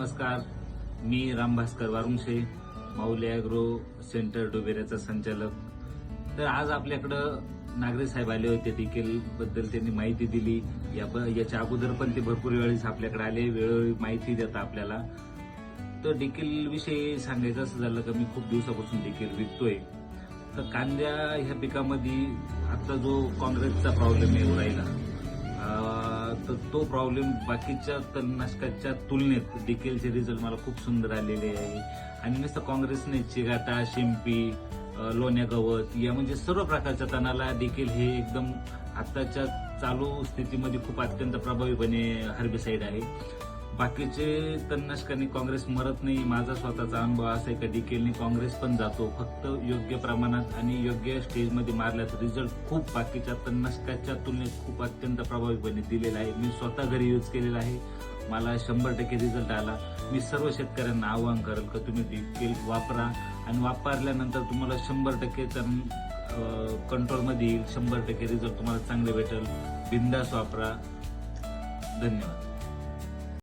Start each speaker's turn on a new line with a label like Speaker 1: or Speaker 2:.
Speaker 1: नमस्कार, मी राम भास्कर वारुंशे, माऊली agro centre डोबेऱ्याचा संचालक. तर आज आपल्याकडं नागरे साहेब आले होते. डिकेल बद्दल त्यांनी माहिती दिली. याच्या अगोदर पण ते भरपूर वेळेस आपल्याकडे आले, वेळोवेळी माहिती देतात आपल्याला. तर डिकेल विषयी सांगायचं असं झालं का मी खूप दिवसापासून डिकेल विकतोय. तर कांद्या ह्या पिकामध्ये आता जो काँग्रेसचा प्रॉब्लेम येऊ राहिला, तर तो प्रॉब्लेम बाकीच्या तणनाशकाच्या तुलनेत डिकेलचे रिझल्ट मला खूप सुंदर आलेले आहे. आणि नुसतं काँग्रेसने चिगाटा, शिंपी, लोण्या गवत या म्हणजे सर्व प्रकारच्या तणाला डिकेल हे एकदम आताच्या चालू स्थितीमध्ये खूप अत्यंत प्रभावीपणे हर्बिसाइड आहे. बाकीचे तणनाशकांनी काँग्रेस मरत नाही. माझा स्वतःचा अनुभव असा आहे की डिकेलने काँग्रेस पण जातो, फक्त योग्य प्रमाणात आणि योग्य स्टेजमध्ये मारल्याचा रिझल्ट खूप बाकीच्या तणनाशकाच्या तुलनेत खूप अत्यंत प्रभावीपणे दिलेला आहे. मी स्वतः घरी यूज केलेला आहे, मला 100% रिझल्ट आला. मी सर्व शेतकऱ्यांना आवाहन करेल की तुम्ही डिकेल वापरा आणि वापरल्यानंतर तुम्हाला 100% तण कंट्रोलमध्ये येईल, 100% रिझल्ट तुम्हाला चांगले भेटेल. बिंदास वापरा. धन्यवाद.